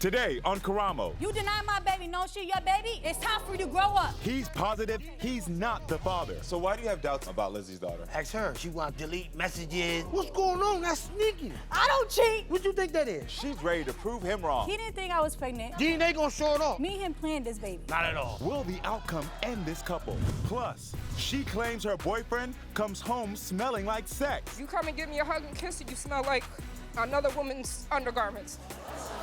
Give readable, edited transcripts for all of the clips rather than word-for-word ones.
Today on Karamo. You deny my baby, no she your baby? It's time for you to grow up. He's positive he's not the father. So why do you have doubts about Lizzie's daughter? Ask her. She want to delete messages. What's going on? That's sneaky. I don't cheat. What you think that is? She's ready to prove him wrong. He didn't think I was pregnant. DNA gonna show it off. Me and him planned this baby. Not at all. Will the outcome end this couple? Plus, she claims her boyfriend comes home smelling like sex. You come and give me a hug and kiss and you smell like another woman's undergarments.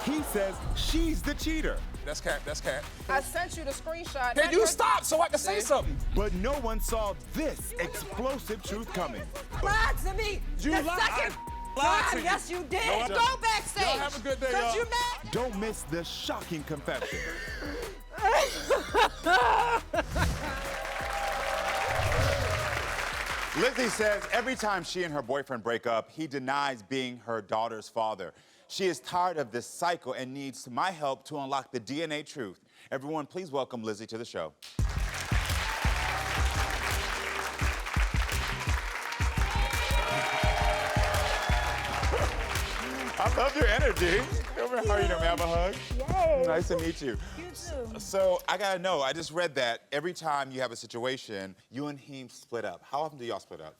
He says she's the cheater. That's cat, that's cat. I sent you the screenshot. Hey, you stop so I can say something. But no one saw this explosive truth coming. Lied to me. You the lied. second Lied to time. you. Yes, you did. No, I Go don't. backstage. Y'all have a good day, y'all. You mad? Don't miss the shocking confession. Lizzie says every time she and her boyfriend break up, he denies being her daughter's father. She is tired of this cycle and needs my help to unlock the DNA truth. Everyone, please welcome Lizzie to the show. I love your energy. How are you doing? May I have a hug? Yay. Nice to meet you. You too. So I gotta know, I just read that every time you have a situation, you and Heem split up. How often do y'all split up?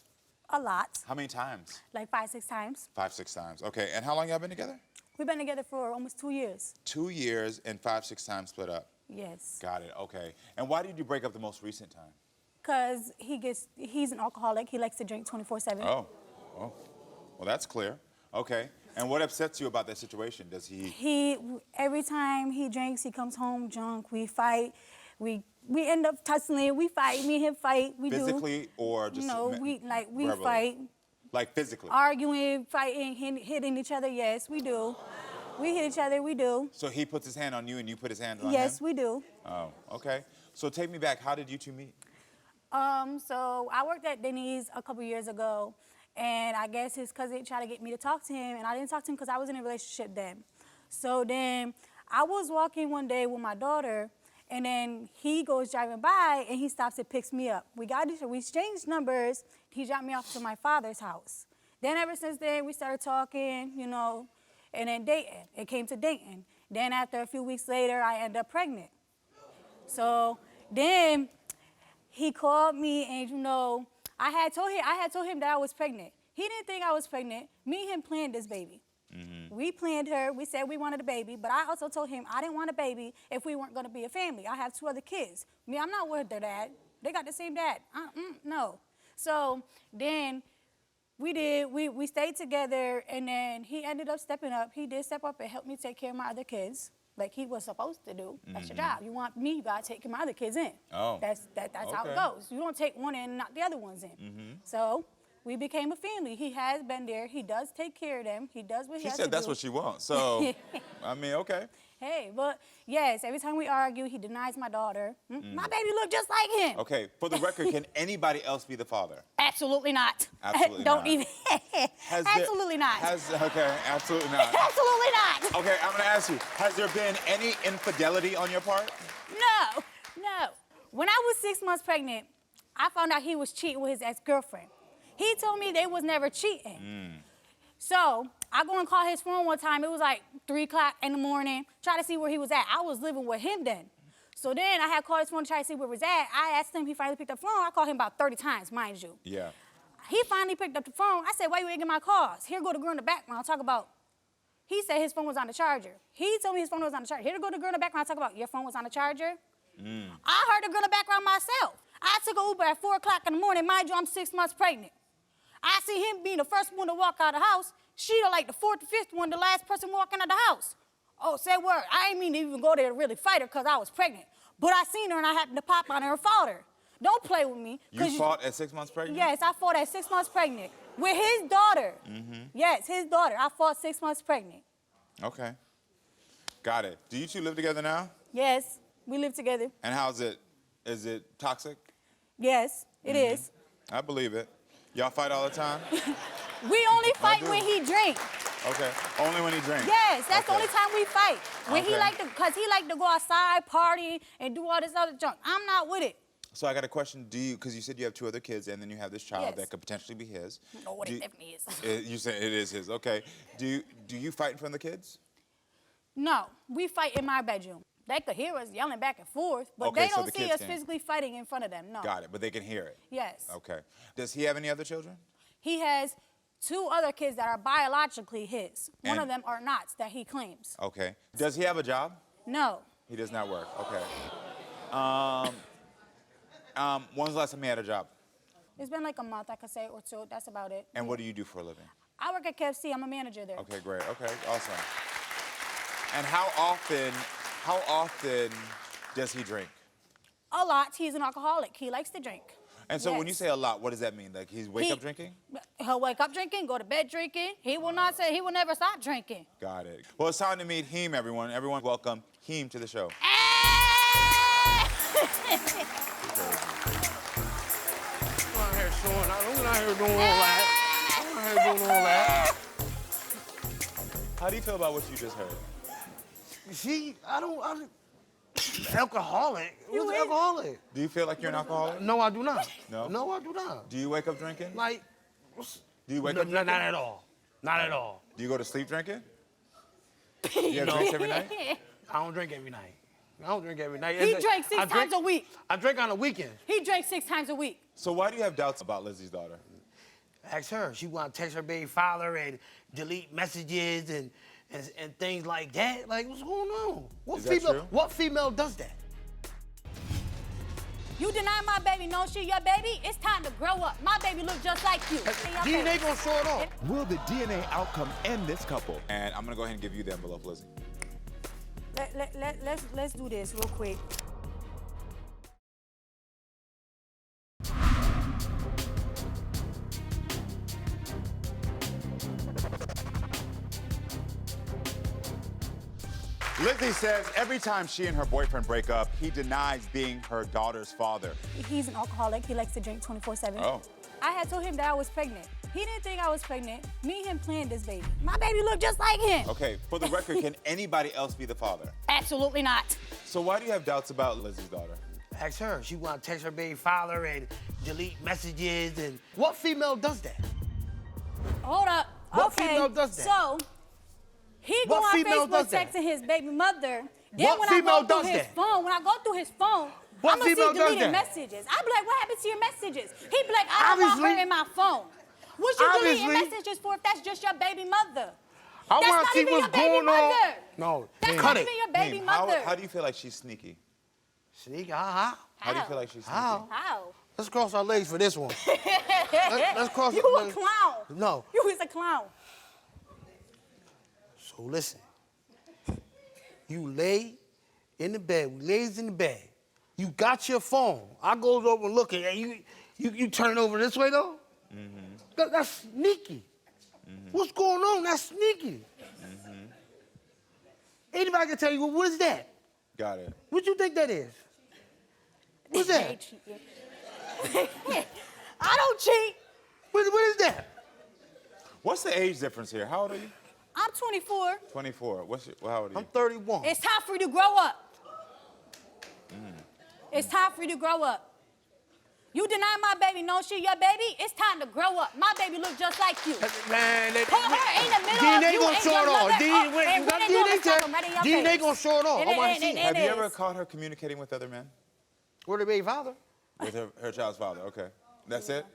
A lot. How many times? Like 5, 6 times. 5, 6 times. Okay, and how long y'all been together? We've been together for almost 2 years. 2 years and 5, 6 times split up. Yes. Got it, okay. And why did you break up the most recent time? Because he's an alcoholic. He likes to drink 24/7. Oh, well, that's clear. Okay, and what upsets you about that situation? Does he? Every time he drinks, he comes home drunk. We fight. We end up tussling. We fight. Me and him fight. We Physically or just? No, we verbally? fight. Like physically? Arguing, fighting, hitting each other. Yes, we do. We hit each other. We do. So he puts his hand on you and you put his hand on him? Yes, we do. Oh, okay. So take me back. How did you two meet? So I worked at Deedee's a couple years ago, and I guess his cousin tried to get me to talk to him, and I didn't talk to him because I was in a relationship then. So then I was walking one day with my daughter, and then he goes driving by, and he stops and picks me up. We exchanged numbers. He dropped me off to my father's house. Then ever since then, we started talking, you know, and then dating. It came to dating. Then after a few weeks later, I ended up pregnant. So then he called me, and you know, I had told him that I was pregnant. He didn't think I was pregnant. Me and him planned this baby. Mm-hmm. We planned her. We said we wanted a baby, but I also told him I didn't want a baby if we weren't going to be a family. I have 2 other kids. Me, I'm not with their dad. They got the same dad. No. So then we stayed together, and then he ended up stepping up. He did step up and help me take care of my other kids, like he was supposed to do. That's your job. You want me, you gotta take my other kids in. Oh. That's how it goes. You don't take one in and knock the other ones in. So we became a family. He has been there. He does take care of them. He does what he has to do. She said that's what she wants, so, I mean, okay. Hey, but yes, every time we argue, he denies my daughter. My baby look just like him. Okay, for the record, can anybody else be the father? Absolutely not. Absolutely Don't not. even. Absolutely not. Okay, absolutely not. Absolutely not. Okay, I'm gonna ask you, has there been any infidelity on your part? No. When I was 6 months pregnant, I found out he was cheating with his ex-girlfriend. He told me they was never cheating. So I go and call his phone one time. It was like 3 o'clock in the morning, try to see where he was at. I was living with him then. So then I had called his phone to try to see where he was at. I asked him, he finally picked up the phone. I called him about 30 times, mind you. Yeah. He finally picked up the phone. I said, why you ain't get my calls? Here go the girl in the background, talk about, he said his phone was on the charger. He told me his phone was on the charger. Here go the girl in the background, talk about, your phone was on the charger? I heard the girl in the background myself. I took an Uber at 4 o'clock in the morning. Mind you, I'm 6 months pregnant. I see him being the first one to walk out of the house. She like the 4th or 5th one, the last person walking out of the house. Oh, say word. I ain't mean to even go there to really fight her because I was pregnant. But I seen her and I happened to pop on her and fought her. Don't play with me. You fought at 6 months pregnant? Yes, I fought at 6 months pregnant with his daughter. Yes, his daughter. I fought 6 months pregnant. Okay. Got it. Do you two live together now? Yes, we live together. And how's it? Is it toxic? Yes, it is. I believe it. Y'all fight all the time? We only fight when he drinks. Okay, only when he drinks? Yes, that's the only time we fight. When he Okay. because he like to go outside, party, and do all this other junk. I'm not with it. So I got a question. Do you, because you said you have 2 other kids and then you have this child Yes. that could potentially be his. No, what it definitely is. You said it is his, okay. Do you fight in front of the kids? No, we fight in my bedroom. They could hear us yelling back and forth, but Okay, they so don't the see kids us can. physically fighting in front of them, no. Got it, but they can hear it. Yes. Okay. Does he have any other children? He has 2 other kids that are biologically his. One And- of them are not, that he claims. Okay. Does he have a job? No. He does not work. Okay. When was the last time he had a job? It's been like a month, I could say, or 2. That's about it. And what do you do for a living? I work at KFC. I'm a manager there. Okay, great. Okay, awesome. And how often does he drink? A lot. He's an alcoholic. He likes to drink. And so when you Yes. say a lot, what does that mean? Like he's wake up drinking? He'll wake up drinking, go to bed drinking. He will never stop drinking. Got it. Well, it's time to meet Heem, everyone. Everyone welcome Heem to the show. I'm out here showing. I'm out here doing all that. I'm out here doing all that. How do you feel about what you just heard? See, I don't alcoholic. You Who's is? alcoholic? Do you feel like you're an alcoholic? No, I do not. No? No, I do not. Do you wake up drinking? Like, Do you wake no, up no, drinking? not at all. Not at all. Do you go to sleep drinking? You have drinks every night? I don't drink every night. I don't drink every night. He drinks 6 times a week. I drink on the weekends. He drinks 6 times a week. So why do you have doubts about Lizzie's daughter? Ask her. She want to text her baby father and delete messages and things like that. Like, what's going on? Is that true? What female does that? You deny my baby, Nosey, your baby? It's time to grow up. My baby look just like you. DNA gonna show it off. Will the DNA outcome end this couple? And I'm gonna go ahead and give you the envelope, Lizzie. Let's do this real quick. Lizzie says every time she and her boyfriend break up, he denies being her daughter's father. He's an alcoholic. He likes to drink 24/7. Oh. I had told him that I was pregnant. He didn't think I was pregnant. Me and him planned this baby. My baby looked just like him. Okay, for the record, can anybody else be the father? Absolutely not. So why do you have doubts about Lizzie's daughter? Ask her. She want to text her baby father and delete messages and what female does that? Hold up. What Okay. female does that? So he go What on female Facebook does that? texting his baby mother. Then What when female I go does through his that? phone, when I go through his phone, What I'm gonna see female does deleted that? messages. I be like, what happened to your messages? He be like, I don't want her Obviously- in my phone. What you deleting Obviously- messages for if that's just your baby mother? I That's want not to see even what's your baby going on. mother. No, That's cut not it. even your baby Heem, mother. how do you feel like she's sneaky? Sneak, how? How do you feel like she's sneaky? How? How? Let's cross our legs for this one. Let's cross You our a legs. clown. No. You was a clown. So listen. You lay in the bed. We lays in the bed. You got your phone. I goes over and look at it. You turn over this way though? Mm-hmm. That's sneaky. Mm-hmm. What's going on? That's sneaky. Mm-hmm. Anybody can tell you, well, what is that? Got it. What you think that is? What's that? I don't cheat. What is that? What's the age difference here? How old are you? I'm 24. 24. How old are you? I'm 31. It's time for you to grow up. It's time for you to grow up. You deny my baby, Nosey, your baby? It's time to grow up. My baby look just like you. Man, Put her in the middle DNA of you gonna and show your it all. mother. DNA, Oh, and when they go to tell them right in your DNA face. gonna show it all. I want to see it. Have you is. ever caught her communicating with other men? Where the baby father? With her child's father, okay. That's it?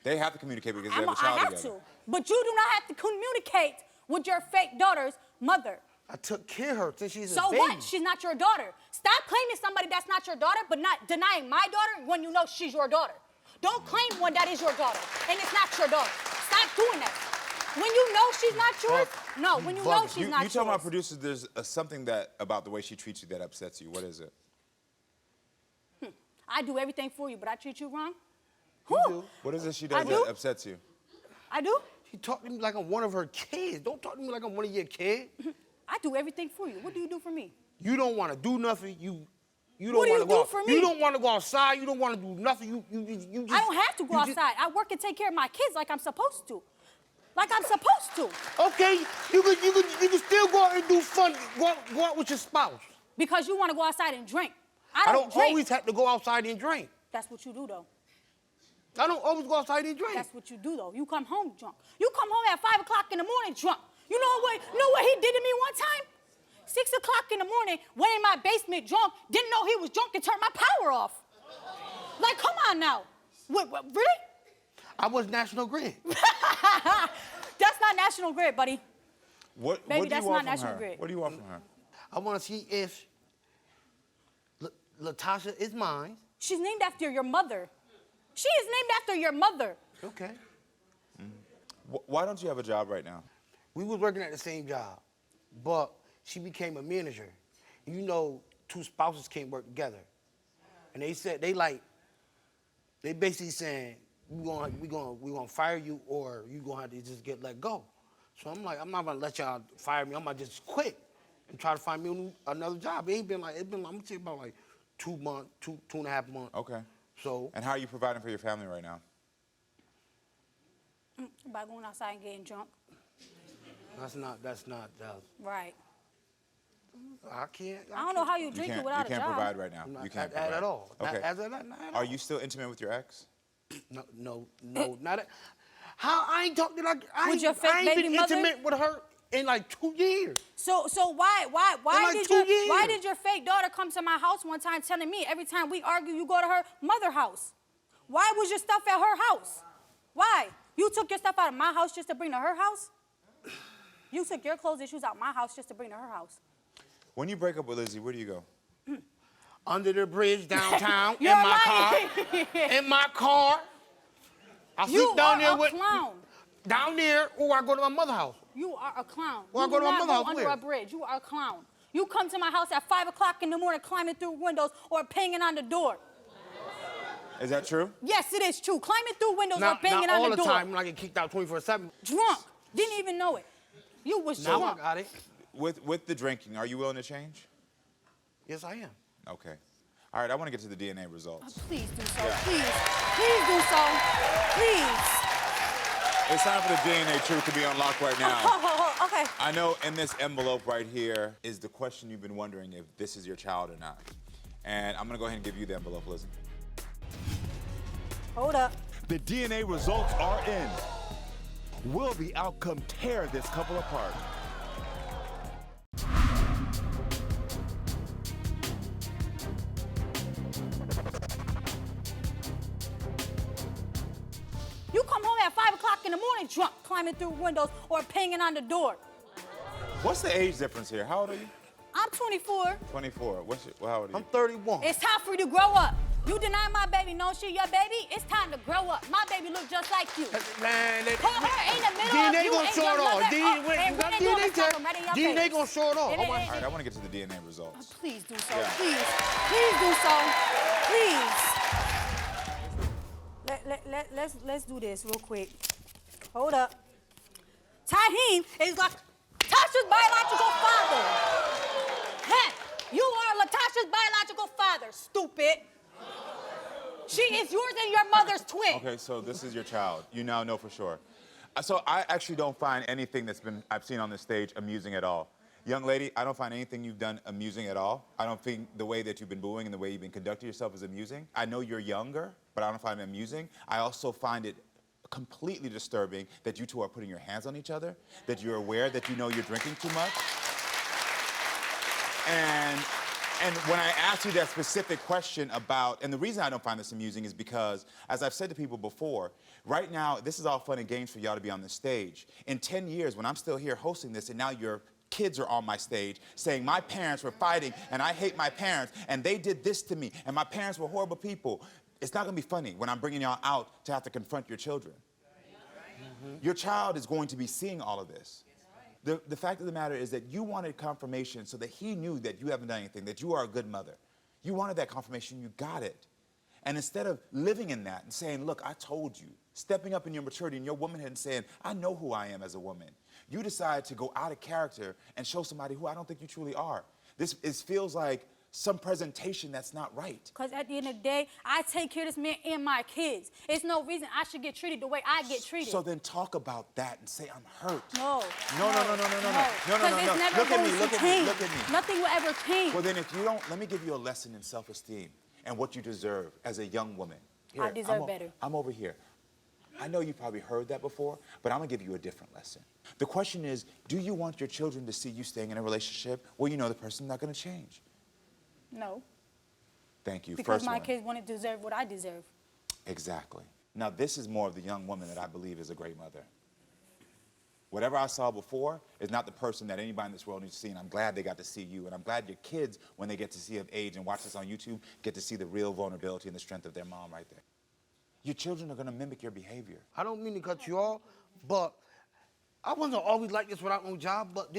They have to communicate because they I have a child have together. to. But you do not have to communicate with your fake daughter's mother. I took care of her since she's So a baby. what? She's not your daughter. Stop claiming somebody that's not your daughter, but not denying my daughter when you know she's your daughter. Don't claim one that is your daughter and it's not your daughter. Stop doing that. When you know she's not yours, no. When you know bugging. she's not You told my yours. producers there's something about the way she treats you that upsets you. What is it? I do everything for you, but I treat you wrong. You Who? do. What is it she I does do. that upsets you? I do. She talked to me like I'm one of her kids. Don't talk to me like I'm one of your kids. I do everything for you. What do you do for me? You don't want to do nothing. You don't What do want you to go do out. for me? You don't want to go outside. You don't want to do nothing. You just. I don't have to go you just- outside. I work and take care of my kids like I'm supposed to. Like I'm supposed to. Okay, you can still go out and do fun. Go out with your spouse. Because you want to go outside and drink. I I don't don't drink. always have to go outside and drink. That's what you do, though. I don't always go outside and drink. That's what you do, though. You come home drunk. You come home at 5 o'clock in the morning drunk. You know what he did to me one time? 6 o'clock in the morning, went in my basement drunk, didn't know he was drunk and turned my power off. Like, come on now. What, really? I was National Grid. That's not National Grid, buddy. What Baby, do you that's want not from National her? Grid. What do you want from her? I want to see if Latasha is mine. She's named after your mother. She is named after your mother. Okay. Why don't you have a job right now? We was working at the same job, but she became a manager. You know, two spouses can't work together. And they said, they basically saying, we gonna fire you or you gonna have to just get let go. So I'm like, I'm not gonna let y'all fire me. I'm gonna just quit and try to find me another job. It's been, I'm gonna say about like 2 months, two and a half months. Okay. So. And how are you providing for your family right now? By going outside and getting drunk. That's not. Right. I can't. I don't know how you drink it without a job. You can't provide right now. Not You can't at provide. all. Okay. Not at all. Are you still intimate with your ex? No, not at. How I ain't talking like I With your fake ain't baby been mother? intimate with her in like 2 years. So why like 2 why years. did your fake daughter come to my house one time telling me every time we argue you go to her mother house? Why was your stuff at her house? Why? You took your stuff out of my house just to bring to her house? You took your clothes and shoes out my house just to bring to her house. When you break up with Lizzie, where do you go? Under the bridge downtown in You're my car. lying. In my car. I You sleep down there are a with clown. down there, or I go to my mother's house. You are a clown. Well, I You go do to my not mother's go house, under where? a bridge. You are a clown. You come to my house at 5 o'clock in the morning climbing through windows or banging on the door. Is that true? Yes, it is true. Climbing through windows or Not banging all on the the door. time when I get kicked out 24/7. Drunk. Didn't even know it. You was Now I drunk. got it. With the drinking, are you willing to change? Yes, I am. Okay. All right, I want to get to the DNA results. Please do so. Yeah. Please do so. Please. It's time for the DNA truth to be unlocked right now. Okay. I know in this envelope right here is the question you've been wondering if this is your child or not. And I'm going to go ahead and give you the envelope, Lizzie. Hold up. The DNA results are in. Will the outcome tear this couple apart? You come home at 5 o'clock in the morning drunk, climbing through windows or banging on the door. What's the age difference here? How old are you? I'm 24. 24. How old are you? I'm 31. It's time for you to grow up. You deny my baby, no shit, your baby. It's time to grow up. My baby look just like you. Man, Put her in the middle of DNA you gonna and show your it all. mother. And when they do, I'm gonna slap 'em right in your DNA face. gonna show it all. And All right, I want to get to the DNA results. Please do so. Yeah. Please do so. Please. Let's do this real quick. Hold up. Heem is like Latasha's biological father. Heck, you are Latasha's biological father, stupid. She is yours and your mother's twin. Okay, so this is your child. You now know for sure. So I actually don't find anything I've seen on this stage amusing at all. Young lady, I don't find anything you've done amusing at all. I don't think the way that you've been booing and the way you've been conducting yourself is amusing. I know you're younger, but I don't find it amusing. I also find it completely disturbing that you two are putting your hands on each other, that you're aware that you know you're drinking too much. And when I asked you that specific question about, and the reason I don't find this amusing is because, as I've said to people before, right now, this is all fun and games for y'all to be on the stage. In 10 years, when I'm still here hosting this, and now your kids are on my stage saying my parents were fighting, and I hate my parents, and they did this to me, and my parents were horrible people, it's not gonna be funny when I'm bringing y'all out to have to confront your children. Your child is going to be seeing all of this. The fact of the matter is that you wanted confirmation so that he knew that you haven't done anything, that you are a good mother. You wanted that confirmation, you got it. And instead of living in that and saying, look, I told you, stepping up in your maturity and your womanhood and saying, I know who I am as a woman, you decide to go out of character and show somebody who I don't think you truly are. This feels like some presentation that's not right. Because at the end of the day, I take care of this man and my kids. It's no reason I should get treated the way I get treated. So then talk about that and say, I'm hurt. No. No. Because it's never Look at me, going look to at me, change. look at me. Nothing will ever change. Well, then if you don't, let me give you a lesson in self-esteem and what you deserve as a young woman. Here, I deserve better. I'm over here. I know you probably heard that before, but I'm gonna give you a different lesson. The question is, do you want your children to see you staying in a relationship where you know the person's not going to change? No. Thank you. Because First my one. kids wouldn't deserve what I deserve. Exactly. Now, this is more of the young woman that I believe is a great mother. Whatever I saw before is not the person that anybody in this world needs to see, and I'm glad they got to see you, and I'm glad your kids, when they get to see of age and watch this on YouTube, get to see the real vulnerability and the strength of their mom right there. Your children are going to mimic your behavior. I don't mean to cut you off, but I wasn't always like this without no job, but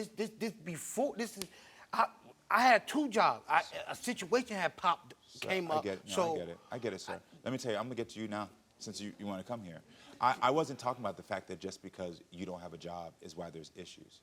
I had 2 jobs. A situation had popped, came up. I get it, sir. Let me tell you, I'm going to get to you now, since you want to come here. I wasn't talking about the fact that just because you don't have a job is why there's issues.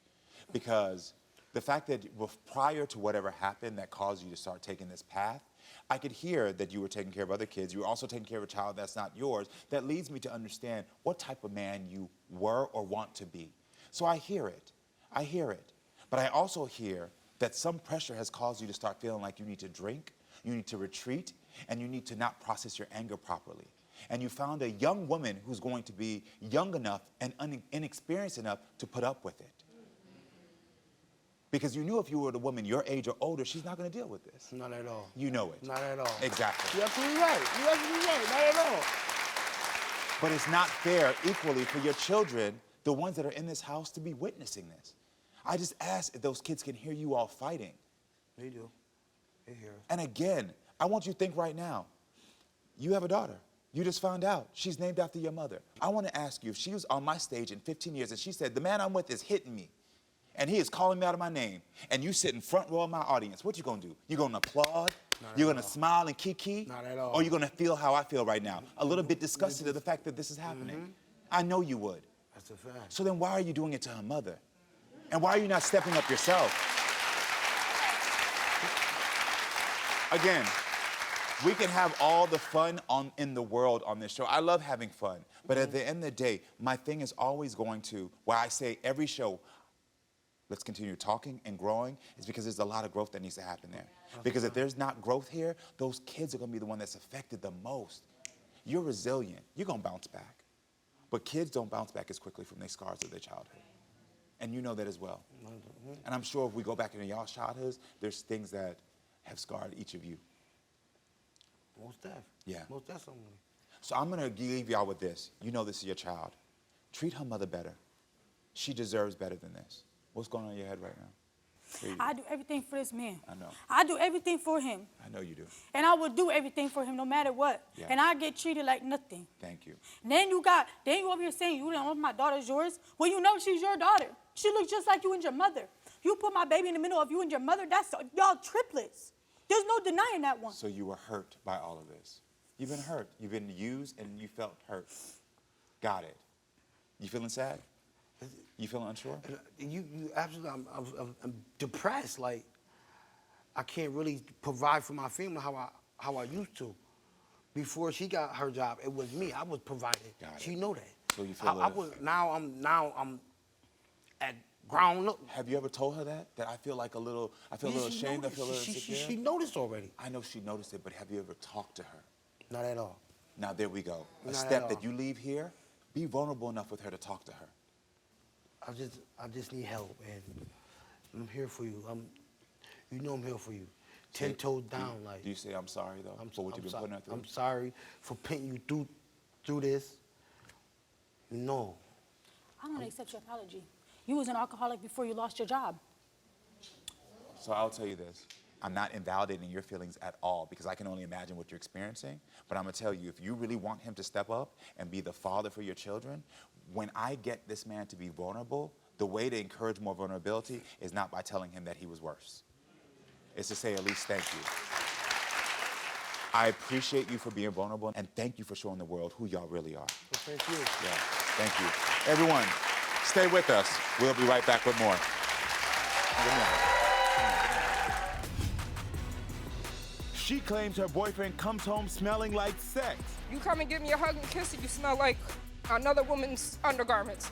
Because the fact that prior to whatever happened that caused you to start taking this path, I could hear that you were taking care of other kids. You were also taking care of a child that's not yours. That leads me to understand what type of man you were or want to be. So I hear it. I hear it. But I also hear that some pressure has caused you to start feeling like you need to drink, you need to retreat, and you need to not process your anger properly. And you found a young woman who's going to be young enough and inexperienced enough to put up with it. Because you knew if you were the woman your age or older, she's not going to deal with this. Not at all. You know it. Not at all. Exactly. You're absolutely right. You're absolutely right. Not at all. But it's not fair equally for your children, the ones that are in this house, to be witnessing this. I just ask if those kids can hear you all fighting. They do. They hear. And again, I want you to think right now. You have a daughter. You just found out she's named after your mother. I want to ask you, if she was on my stage in 15 years and she said, the man I'm with is hitting me, and he is calling me out of my name, and you sit in front row of my audience, what you gonna do? You gonna applaud? You're gonna smile and kiki? Not at all. Or you gonna feel how I feel right now? A little bit disgusted at the fact that this is happening. I know you would. That's a fact. So then why are you doing it to her mother? And why are you not stepping up yourself? Again, we can have all the fun in the world on this show. I love having fun. But at the end of the day, my thing is always going to, why I say every show, let's continue talking and growing, is because there's a lot of growth that needs to happen there. Because if there's not growth here, those kids are going to be the one that's affected the most. You're resilient. You're going to bounce back. But kids don't bounce back as quickly from their scars of their childhood. And you know that as well. And I'm sure if we go back into y'all's childhoods, there's things that have scarred each of you. Most def. Yeah. Most definitely. So I'm going to leave y'all with this. You know this is your child. Treat her mother better. She deserves better than this. What's going on in your head right now? I do everything for this man. I know. I do everything for him. I know you do. And I will do everything for him no matter what. Yeah. And I get treated like nothing. Thank you. And then you over here saying you don't know if my daughter's yours. Well, you know she's your daughter. She looks just like you and your mother. You put my baby in the middle of you and your mother, that's y'all triplets. There's no denying that one. So you were hurt by all of this. You've been hurt. You've been used and you felt hurt. Got it. You feeling sad? You feeling unsure? You absolutely. I'm depressed. Like I can't really provide for my family how I used to. Before she got her job, it was me. I was providing. She know that. So you feel now I'm at ground up. Have you ever told her that? That I feel like a little ashamed. I feel a little insecure. She noticed already. I know she noticed it, but have you ever talked to her? Not at all. Now there we go. A Not step at that all. you leave here. Be vulnerable enough with her to talk to her. I just need help, and I'm here for you. You know I'm here for you. 10 toes down, like. Do you say I'm sorry though for what you've been putting her through? I'm sorry for putting you through this. No. I don't accept your apology. You was an alcoholic before you lost your job. So I'll tell you this. I'm not invalidating your feelings at all because I can only imagine what you're experiencing. But I'm going to tell you, if you really want him to step up and be the father for your children, when I get this man to be vulnerable, the way to encourage more vulnerability is not by telling him that he was worse. It's to say at least thank you. I appreciate you for being vulnerable and thank you for showing the world who y'all really are. Well, thank you. Yeah, thank you. Everyone, stay with us. We'll be right back with more. She claims her boyfriend comes home smelling like sex. You come and give me a hug and kiss and you smell like another woman's undergarments.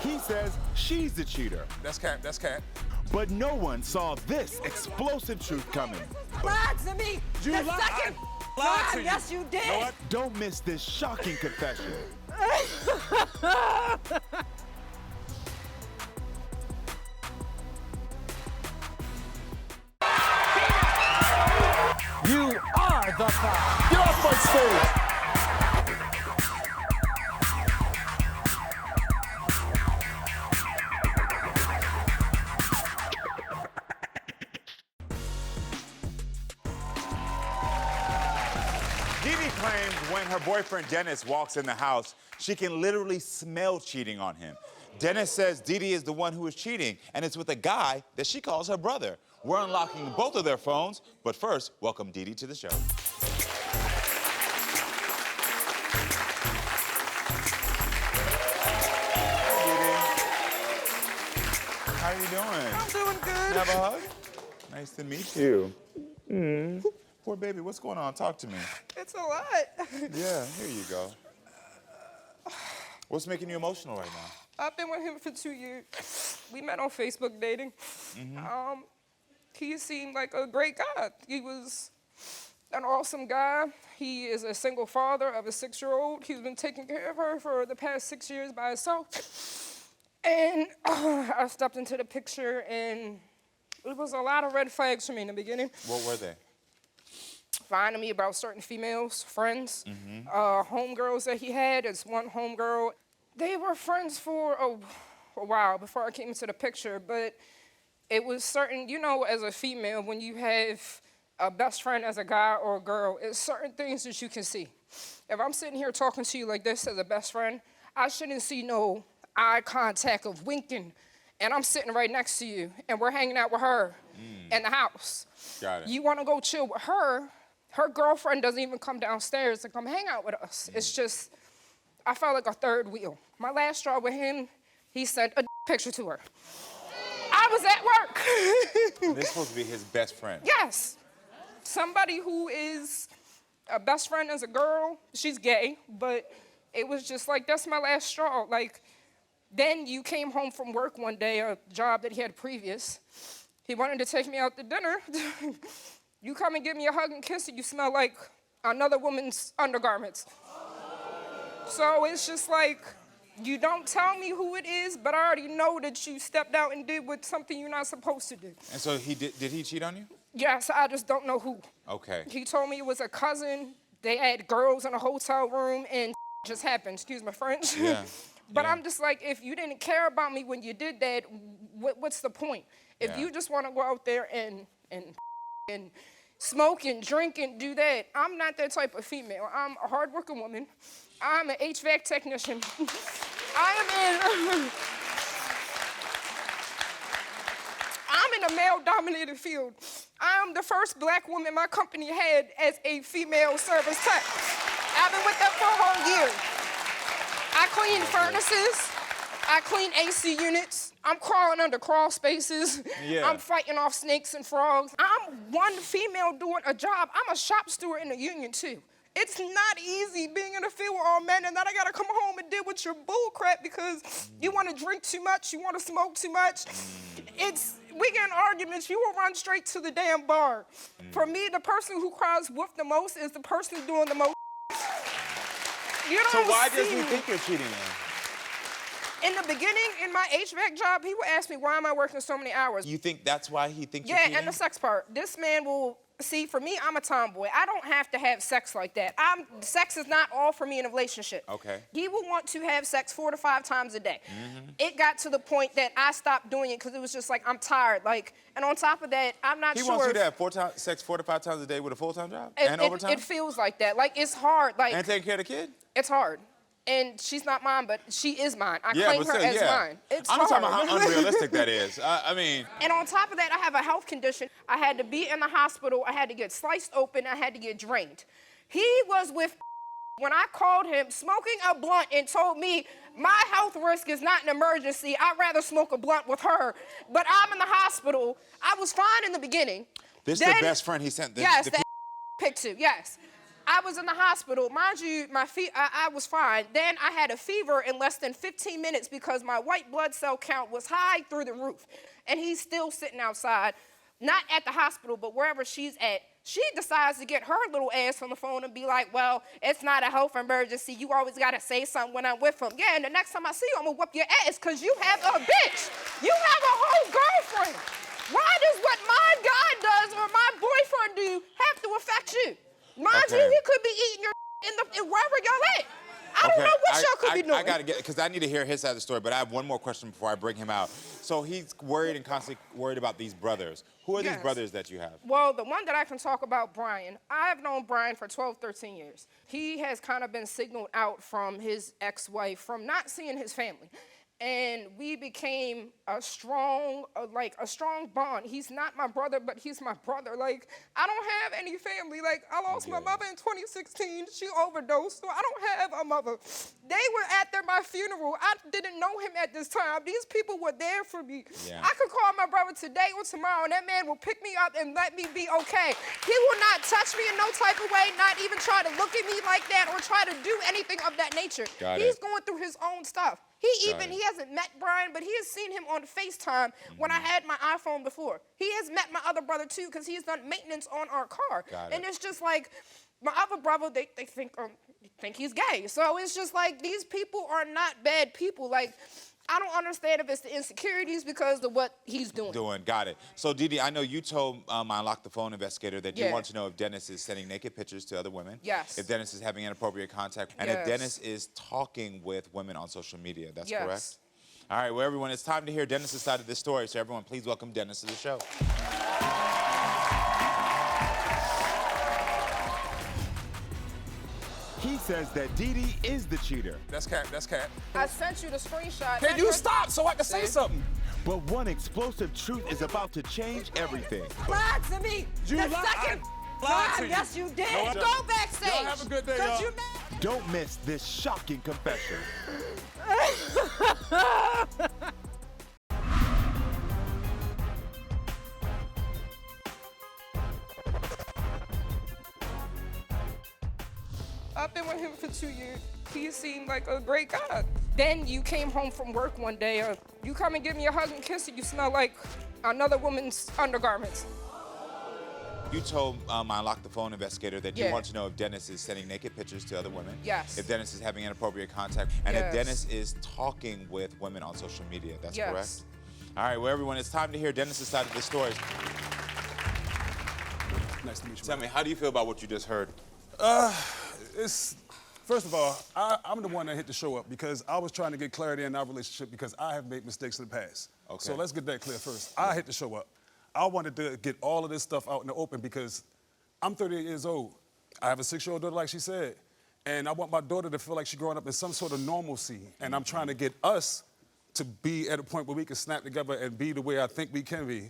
He says she's the cheater. That's cat. That's cat. But no one saw this explosive truth coming. Lied to me You the lied. second Lied to time. you. Yes, you did. You know what? Don't miss this shocking confession. FireTV.com. Get off my stage! Deedee claims when her boyfriend Dennis walks in the house, she can literally smell cheating on him. Dennis says Deedee is the one who is cheating, and it's with a guy that she calls her brother. We're unlocking both of their phones, but first, welcome Deedee to the show. How are you doing? I'm doing good. Have a hug? Nice to meet you. Poor baby, what's going on? Talk to me. It's a lot. Yeah, here you go. What's making you emotional right now? I've been with him for 2 years. We met on Facebook dating. He seemed like a great guy. He was an awesome guy. He is a single father of a 6-year-old. He's been taking care of her for the past 6 years by himself. And I stepped into the picture, and it was a lot of red flags for me in the beginning. What were they? Finding me about certain females, friends, homegirls that he had. As one homegirl, they were friends for a while before I came into the picture, but it was certain, you know, as a female, when you have a best friend as a guy or a girl, it's certain things that you can see. If I'm sitting here talking to you like this as a best friend, I shouldn't see no eye contact of winking, and I'm sitting right next to you, and we're hanging out with her in the house. Got it. You want to go chill with her, her girlfriend doesn't even come downstairs to come hang out with us. It's just, I felt like a third wheel. My last straw with him, he sent a picture to her. I was at work. This is supposed to be his best friend. Yes. Somebody who is a best friend as a girl, she's gay, but it was just like, that's my last straw. Like, then you came home from work one day, a job that he had previous. He wanted to take me out to dinner. You come and give me a hug and kiss, and you smell like another woman's undergarments. So it's just like, you don't tell me who it is, but I already know that you stepped out and did with something you're not supposed to do. And so did he cheat on you? Yes, I just don't know who. Okay. He told me it was a cousin. They had girls in a hotel room, and just happened. Excuse my French. Yeah. But yeah. I'm just like, if you didn't care about me when you did that, what's the point? If you just want to go out there and smoke and drink and do that, I'm not that type of female. I'm a hardworking woman. I'm an HVAC technician. I'm in a male-dominated field. I'm the first black woman my company had as a female service tech. I've been with them for a whole year. I clean furnaces. I clean AC units. I'm crawling under crawl spaces. Yeah. I'm fighting off snakes and frogs. I'm one female doing a job. I'm a shop steward in the union, too. It's not easy being in a field with all men, and then I gotta come home and deal with your bull crap because you wanna drink too much, you wanna smoke too much. We get in arguments, you will run straight to the damn bar. For me, the person who cries wolf the most is the person doing the most. You don't So why does see he me. think you're cheating on him? In the beginning, in my HVAC job, he would ask me, why am I working so many hours? You think that's why he thinks you're Yeah, cheating? and the sex part. This man will, see, for me, I'm a tomboy. I don't have to have sex like that. Sex is not all for me in a relationship. Okay. He will want to have sex 4 to 5 times a day. It got to the point that I stopped doing it because it was just like, I'm tired. Like, and on top of that, I'm not He sure. wants you if- to have sex 4 to 5 times a day with a full-time job? And overtime? It feels like that. Like, it's hard. Like, And taking care of the kid? it's hard. And she's not mine, but she is mine. I Yeah, claim but her still, as yeah. mine. It's I'm hard. talking about how unrealistic that is. I mean, And on top of that, I have a health condition. I had to be in the hospital. I had to get sliced open. I had to get drained. He was with when I called him smoking a blunt and told me my health risk is not an emergency. I'd rather smoke a blunt with her. But I'm in the hospital. I was fine in the beginning. this is Then- the best friend he sent. Yes, the that pic to, yes. I was in the hospital. Mind you, I was fine. Then I had a fever in less than 15 minutes because my white blood cell count was high through the roof. And he's still sitting outside, not at the hospital, but wherever she's at. She decides to get her little ass on the phone and be like, well, it's not a health emergency. You always got to say something when I'm with him. Yeah, and the next time I see you, I'm going to whoop your ass because you have a bitch. You have a whole girlfriend. Why does what my guy does or my boyfriend do have to affect you? My Imagine he could be eating your in wherever y'all at. I don't know what y'all could be doing. I gotta get, because I need to hear his side of the story, but I have one more question before I bring him out. So he's worried and constantly worried about these brothers. Who are these brothers that you have? Well, the one that I can talk about, Brian, I've known Brian for 12, 13 years. He has kind of been signaled out from his ex-wife from not seeing his family. And we became a strong bond. He's not my brother, but he's my brother. Like, I don't have any family. Like, I lost my mother in 2016. She overdosed, so I don't have a mother. They were at my funeral. I didn't know him at this time. These people were there for me. Yeah. I could call my brother today or tomorrow, and that man will pick me up and let me be okay. He will not touch me in no type of way, not even try to look at me like that or try to do anything of that nature. He's going through his own stuff. He hasn't met Brian, but he has seen him on FaceTime when I had my iPhone before. He has met my other brother too, because he's done maintenance on our car. And it's just like, my other brother, they think he's gay. So it's just like, these people are not bad people. Like, I don't understand if it's the insecurities because of what he's doing. Got it. So, Deedee, I know you told my Unlock the Phone investigator that you want to know if Dennis is sending naked pictures to other women. Yes. If Dennis is having inappropriate contact. And if Dennis is talking with women on social media. That's correct? All right, well, everyone, it's time to hear Dennis's side of this story. So, everyone, please welcome Dennis to the show. He says that Deedee is the cheater. That's cap. I sent you the screenshot. Can you stop so I can say something? But one explosive truth is about to change everything. Lied to me. You the lied. second Lied to time. you. Yes, you did. No, I Go didn't. backstage. Y'all have a good day, y'all. Don't miss this shocking confession. I've been with him for 2 years. He seemed like a great guy. Then you came home from work one day. You come and give me a hug and kiss, and you smell like another woman's undergarments. You told my Unlock the Phone investigator that you want to know if Dennis is sending naked pictures to other women. Yes. If Dennis is having inappropriate contact. And if Dennis is talking with women on social media. That's correct? All right, well, everyone, it's time to hear Dennis's side of the story. Nice to meet you. Tell me, how do you feel about what you just heard? First of all, I'm the one that hit the show up because I was trying to get clarity in our relationship because I have made mistakes in the past. Okay. So let's get that clear first. I hit the show up. I wanted to get all of this stuff out in the open because I'm 38 years old. I have a 6-year-old daughter, like she said, and I want my daughter to feel like she's growing up in some sort of normalcy, and I'm trying to get us to be at a point where we can snap together and be the way I think we can be.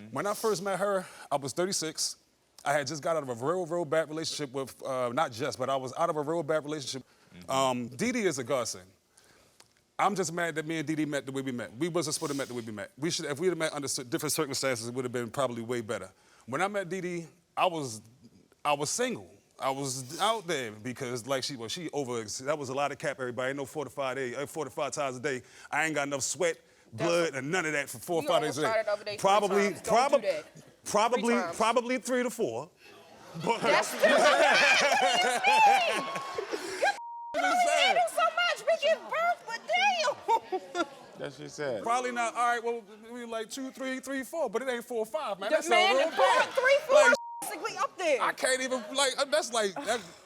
When I first met her, I was 36. I had just got out of a real bad relationship with, not just, but I was out of a real bad relationship. Deedee is a godsend. I'm just mad that me and Deedee met the way we met. We wasn't supposed to met the way we met. If we'd have met under different circumstances, it would have been probably way better. When I met Deedee, I was single. I was out there because like that was a lot of cap, everybody. Ain't no 4 to 5 times a day. I ain't got enough sweat, blood, and none of that for 4 or 5 days a day. Probably 3 to 4. But That's still you so much. We give birth, but damn. That's what she said. probably not. All right, well, we like 2, 3, 4, but it ain't 4 or 5, man. The That's man not real is bad. 3, 4, Like, basically up there. I can't even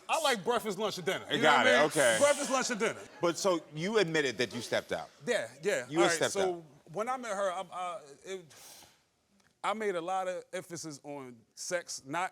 I like breakfast, lunch, and dinner. You Got know what it, I mean? okay. Breakfast, lunch, and dinner. But so you admitted that you stepped out. Yeah. You All right, stepped so out. when I met her, I made a lot of emphasis on sex, not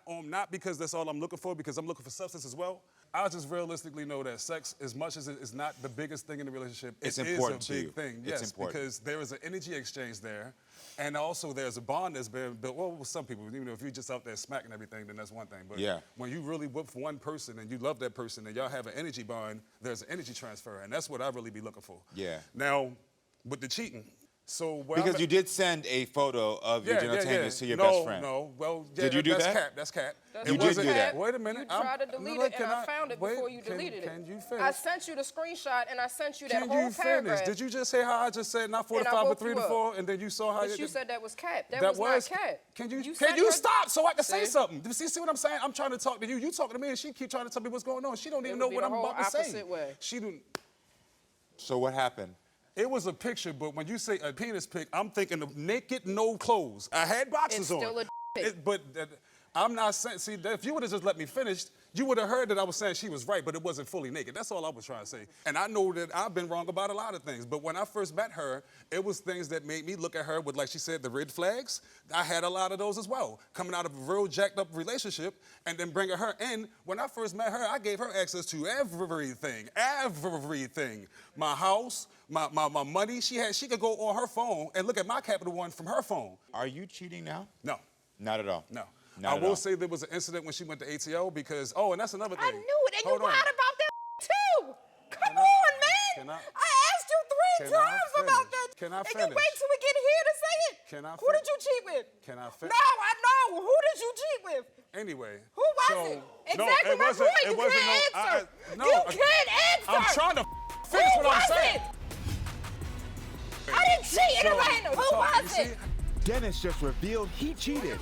because that's all I'm looking for, because I'm looking for substance as well. I just realistically know that sex, as much as it is not the biggest thing in the relationship, It's it important is to a big you. thing. It's Yes, important. because there is an energy exchange there, and also there's a bond that's been built. Well, with some people, if you're just out there smacking everything, then that's one thing. But when you really whip for one person and you love that person and y'all have an energy bond, there's an energy transfer, and that's what I really be looking for. Yeah. Now, with the cheating. So Because you did send a photo of your genitalia to your best friend. Well, Did you do that's that? Cap. That's cap. You did do that. Wait a minute. You tried to delete it, and I found it before you deleted it. Can you finish? I sent you the screenshot, and I sent you that Can whole you paragraph. finish? Did you just say how I just said not 4 to And I 5, but woke 3 you to up. 4, and then you saw how But you said that was cap. That was not cap. Can you sent her- stop so I can say See? something? See what I'm saying? I'm trying to talk to you. You talking to me, and she keep trying to tell me what's going on. She don't even know would be what the I'm whole about to say. opposite way. She don't. So what happened? It was a picture, but when you say a penis pic, I'm thinking of naked, no clothes. I had boxers It's on. still a dick. But I'm not saying, see, if you would have just let me finish, you would have heard that I was saying she was right, but it wasn't fully naked. That's all I was trying to say. And I know that I've been wrong about a lot of things, but when I first met her, it was things that made me look at her with, like she said, the red flags. I had a lot of those as well. Coming out of a real jacked up relationship and then bringing her in. When I first met her, I gave her access to everything, everything. My house, my money. She could go on her phone and look at my Capital One from her phone. Are you cheating now? No. Not at all. No. Not I at will all. say there was an incident when she went to ATL because, oh, and that's another thing. I knew it, and Hold you on. lied about that too. Come I- on, man. can I- I asked you 3 Can I times about finish? that. Can I And finish? you wait till we get here to say it. Can I Who did fin- you cheat with? Can I No, finish? I know. Who did you cheat with? Anyway. Who was so, it? No, Exactly it my wasn't, point. it You wasn't can't no, answer. no, You can't answer. I'm trying to finish Who what I'm was saying. it? I didn't cheat in So, Atlanta. Who talk, was you it? see? Dennis just revealed he cheated.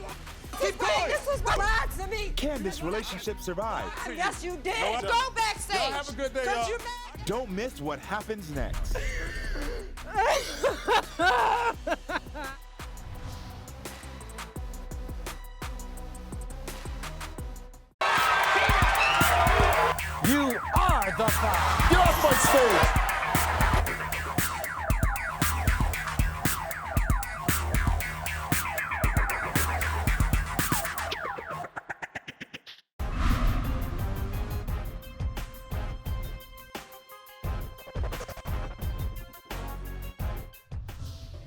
Keep going. This was what lied to me. Can this relationship survive? Yes, you did. No, I- Go backstage. Y'all have a good day, 'Cause y'all. you mad. Don't miss what happens next. You are the Fire. Get off my stage.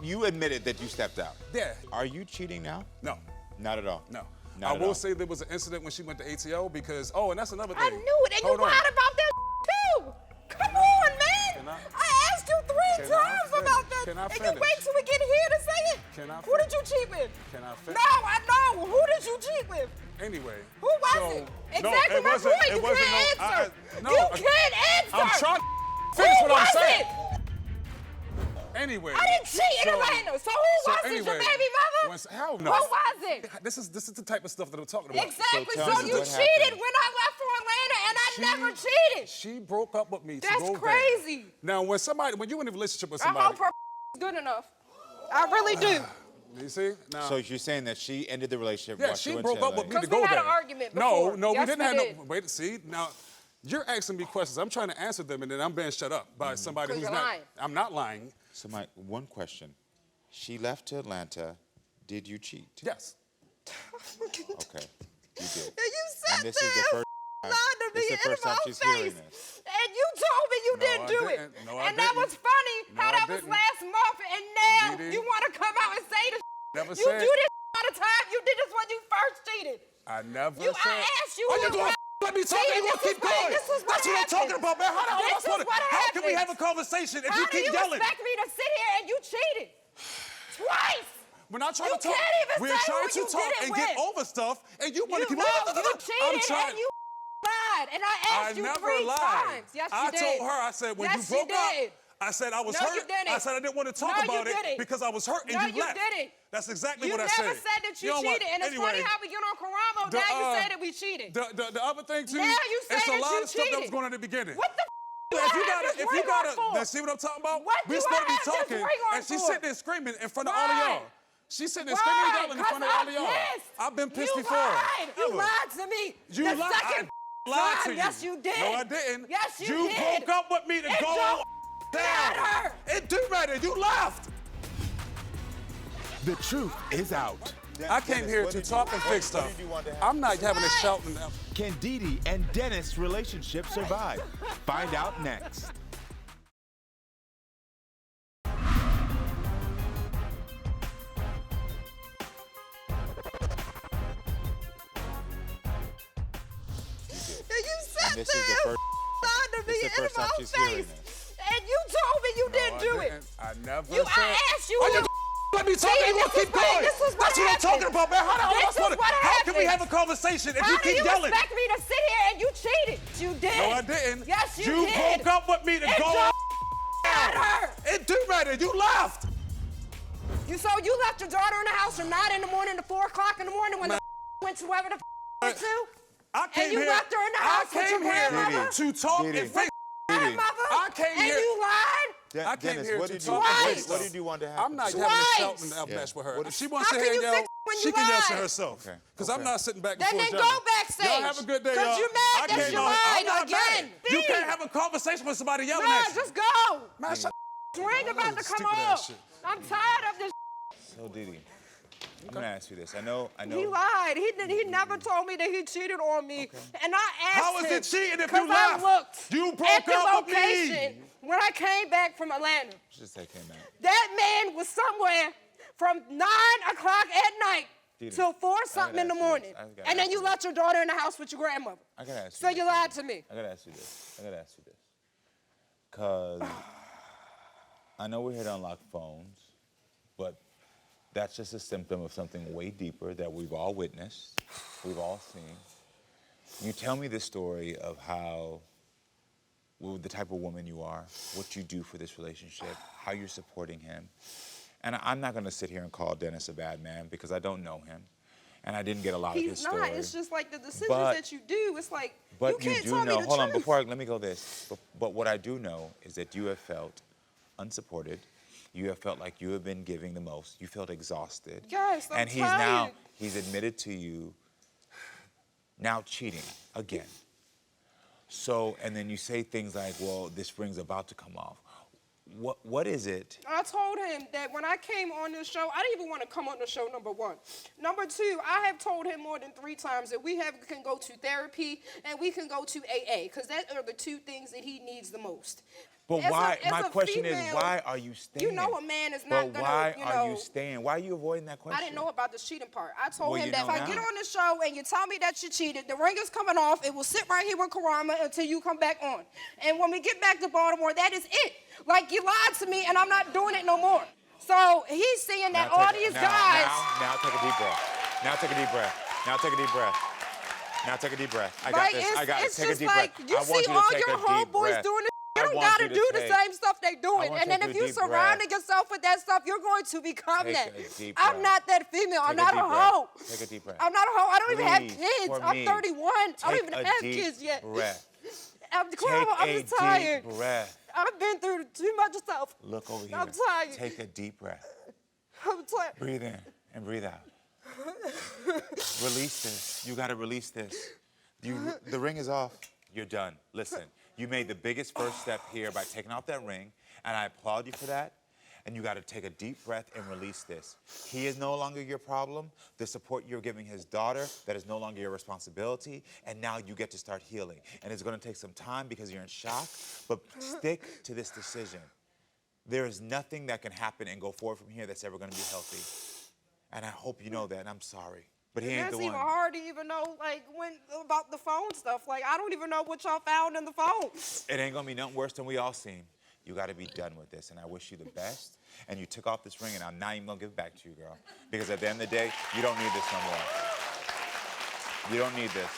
You admitted that you stepped out. Yeah. Are you cheating now? No. Not at all. No. Not I at will all. say there was an incident when she went to ATL because, oh, and that's another thing. I knew it, and Hold you on. lied about that too. Come on, man. Can I- I asked you 3 Can I times finish? about that. Can I and you finish? wait till we get here to say it. Can I Who did finish? you cheat with? Can I No, finish? I know. Who did you cheat with? Anyway. Who was so, it? No, Exactly it my wasn't, point. it You wasn't can't no, answer. no, You can't answer. I'm trying to Who finish what I'm was saying. it? Anyway. I didn't cheat in Atlanta. So who was it? Your anyway, baby mother? hell no. Who was it? This is the type of stuff that I'm talking about. Exactly. tell So me you what cheated happened. when I left for Atlanta, and I never cheated. She broke up with me. That's to go crazy. There. Now, when you in a relationship with I somebody, hope her is good enough. I really do. you see? Now, So you're saying that she ended the relationship yeah, while she went broke to up with LA? me to 'Cause go we had there. an argument No, before. no, Yes, we didn't we have did. no. Wait, see now. You're asking me questions. I'm trying to answer them, and then I'm being shut up by somebody 'Cause who's you're not. lying. I'm not lying. So my one question. She left to Atlanta. Did you cheat? Yes. Okay, you did. And you And sat this there is the and first time, lied to this is me the first in time my she's hearing face. this. And you told me you No, didn't I do it. didn't. No, I And that didn't. was funny No, how I that was didn't. last month, and now Deedee. you want to come out and say this. Never You said. do this all the time. You did this when you first cheated. I never You, said. I asked you. Oh, who you gonna had- let me talk See, and you this gonna keep is what- going? this is what That's what I'm talking happens. about, man. How the hell am I This is supposed to? what How can we happens. have a conversation if How you do keep you yelling? expect me to sit here and you cheated? Twice. We're not trying You to talk. can't even We're say trying who to you talk did it and get with. over stuff, and you want to You keep. know you I'm cheated trying. and you lied. And I I asked you never 3 lied. times. Yes, you I did. told her. I said when Yes, you broke did. up. I said I was No, hurt. you didn't. I said I didn't want to talk No, about you it didn't. because I was hurt and No, you you left. didn't. That's exactly You what I never said. said that you know what? cheated, and it's Anyway, funny how we get on Karamo. the, Now you say that we cheated. The other thing too. Now you say it's a that lot you of stuff that was cheated. going on at the beginning. What the If you gotta, have this ring on for? now see what I'm talking about? What We're do supposed I to be have this talking, ring on and she's for? sitting there screaming in front of all of Why? y'all. She's sitting there screaming and Why? yelling in front of all of y'all. Pissed. I've been pissed you before. Lied. You Ever. lied to me. You the lied. second I lied to time. you. Yes, you did. No, I didn't. Yes, you You did. broke up with me to It go don't down. matter. It do matter. You left. The truth is out. I came here to talk and fix stuff. I'm not having a shout. Can Deedee and Dennis' relationship survive? Find out next. And you sat And this is the there first- and lied to me this is the in first time my she's hearing face. this. And you told me you didn't do it. I never You, said. I asked you. Oh, who- you let me talk See, and you this gonna is keep what- going. this is what That's what I'm happens. talking about, man. How the hell am I This is supposed to? what How can we happens. have a conversation if How you do keep you yelling? expect me to sit here and you cheated? You did. No, I didn't. Yes, you You did. broke up with me to It go don't down. matter. It do matter. You left. You left your daughter in the house from 9 in the morning to 4 o'clock in the morning when Man. the went to wherever the went to? I came you here. left her in the house I with your came here grandmother? to talk Deedee. and fix. Grandmother? I came and here. you lied? I came Dennis, here what to did you talk what about did- stuff. what did you want to happen? I'm not Twice. having a shouting Yeah. match with her. What If is- she wants to How hear can you yell, fix when she you can yell to lie? herself. Okay. Because I'm not sitting back Then before go judging. backstage. Y'all have a good day, 'Cause y'all. you mad I that came you on- lied I'm not again. mad. You Be. can't have a conversation with somebody yelling Nah, at you. just go. Man, shut Ring about to come Stupid ass off. shit. I'm tired of this. So Deedee, I'm gonna ask you this. I know. He lied. He never told me that he cheated on me. And I asked How is him. it cheating if 'cause you lied? I looked You broke at the up with me. location when I came back from Atlanta. Just say came out. That man was somewhere from 9 o'clock at night Deedee, till 4 I something gotta in the ask you morning. this. I gotta And then ask you you let your daughter in the house with your grandmother. I gotta ask you. So this. you lied to me. I gotta ask you this. I gotta ask you this. Cause I know we're here to unlock phones, but that's just a symptom of something way deeper that we've all witnessed, we've all seen. You tell me the story of how, well, the type of woman you are, what you do for this relationship, how you're supporting him. And I'm not gonna sit here and call Dennis a bad man because I don't know him. And I didn't get a lot of his He's story. not. It's just like the decisions But- that you do. It's like, But you can't do tell know, me the hold on, truth. let me go this. But what I do know is that you have felt unsupported. You have felt like you have been giving the most. You felt exhausted. Yes, I'm And tired. he's admitted to you now cheating again. So, and then you say things like, well, this ring's about to come off. What is it? I told him that when I came on this show, I didn't even want to come on the show, number one. Number two, I have told him more than 3 times that we can go to therapy and we can go to AA, because that are the 2 things that he needs the most. But As why, as my a question is, female, why are you staying? You know a man is But not gonna, why you are know. you staying? Why are you avoiding that question? I didn't know about the cheating part. I told Well, him you that if know I now. get on the show and you tell me that you cheated, the ring is coming off. It will sit right here with Karamo until you come back on. And when we get back to Baltimore, that is it. Like, you lied to me, and I'm not doing it no more. So he's saying that all these guys. Now take a deep breath. Now take a deep breath. Now take a deep breath. Now take a deep breath. I got Like, this. I got it. it's Take a just deep like, breath. you I want see you to all take your a deep homeboys breath. doing this. I You don't want gotta you to do the take- same stuff they doing. want And then take if a you deep surrounding breath. yourself with that stuff, you're going to become Take that. a deep I'm breath. not that female. I'm Take a not a deep breath. hoe. Take a deep breath. I'm not a hoe. I don't even have Please, kids. for I'm me, 31. I don't take even a have deep kids yet. breath. I'm Take just a tired. deep breath. I've been through too much stuff. Look over here. I'm tired. Take a deep breath. I'm tired. Breathe in and breathe out. Release this. You got to release this. The ring is off. You're done. Listen, you made the biggest first step here by taking off that ring, and I applaud you for that. And you got to take a deep breath and release this. He is no longer your problem. The support you're giving his daughter, that is no longer your responsibility. And now you get to start healing. And it's going to take some time because you're in shock, but stick to this decision. There is nothing that can happen and go forward from here that's ever going to be healthy. And I hope you know that, and I'm sorry. But he ain't That's the even one. hard to even know, like, about the phone stuff. Like, I don't even know what y'all found in the phone. It ain't gonna be nothing worse than we all seen. You gotta be done with this, and I wish you the best. And you took off this ring, and I'm not even gonna give it back to you, girl. Because at the end of the day, you don't need this no more. You don't need this.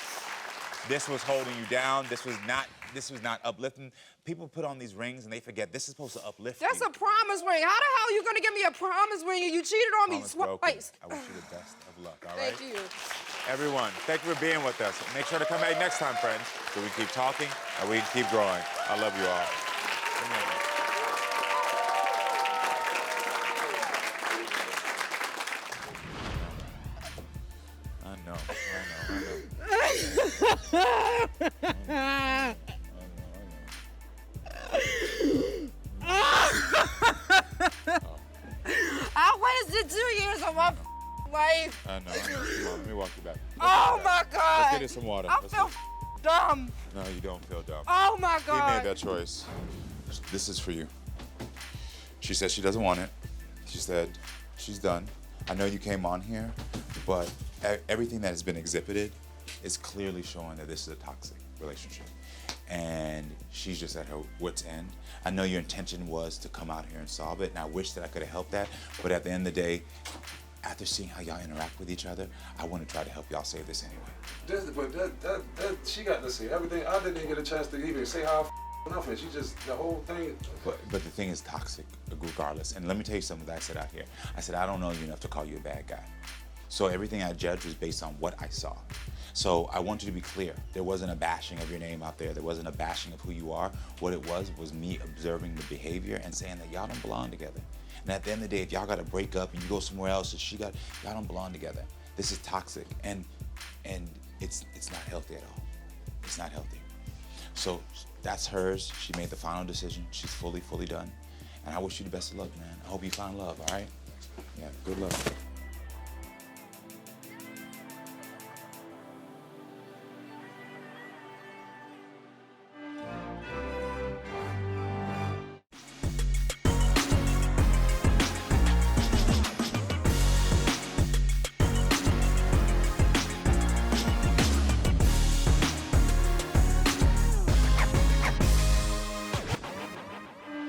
This was holding you down. This was not uplifting. People put on these rings and they forget this is supposed to uplift That's you. a promise ring. How the hell are you gonna give me a promise ring and you cheated on me Promise broken. twice? I wish you the best of luck, all right? Thank you. Everyone, thank you for being with us. Make sure to come back next time, friends, so we can keep talking and we can keep growing. I love you all. Good night. I know. I wasted 2 years of my life. I know. Come on, let me walk you back. Oh my God. Let's get you some water. I Let's feel dumb. No, you don't feel dumb. Oh my He God. made that choice. This is for you. She said she doesn't want it. She said she's done. I know you came on here, but everything that has been exhibited is clearly showing that this is a toxic relationship. And she's just at her wit's end. I know your intention was to come out here and solve it, and I wish that I could have helped that. But at the end of the day, after seeing how y'all interact with each other, I want to try to help y'all save this anyway. But she got to say everything. I didn't even get a chance to even say how nothing. She just, the whole thing. But the thing is toxic, regardless. And let me tell you something that I said out here. I said, I don't know you enough to call you a bad guy. So everything I judged was based on what I saw. So I want you to be clear. There wasn't a bashing of your name out there. There wasn't a bashing of who you are. What it was me observing the behavior and saying that y'all don't belong together. And at the end of the day, if y'all got to break up and you go somewhere else and y'all don't belong together. This is toxic, and it's not healthy at all. It's not healthy. So that's hers. She made the final decision. She's fully done. And I wish you the best of luck, man. I hope you find love, all right? Yeah, good luck.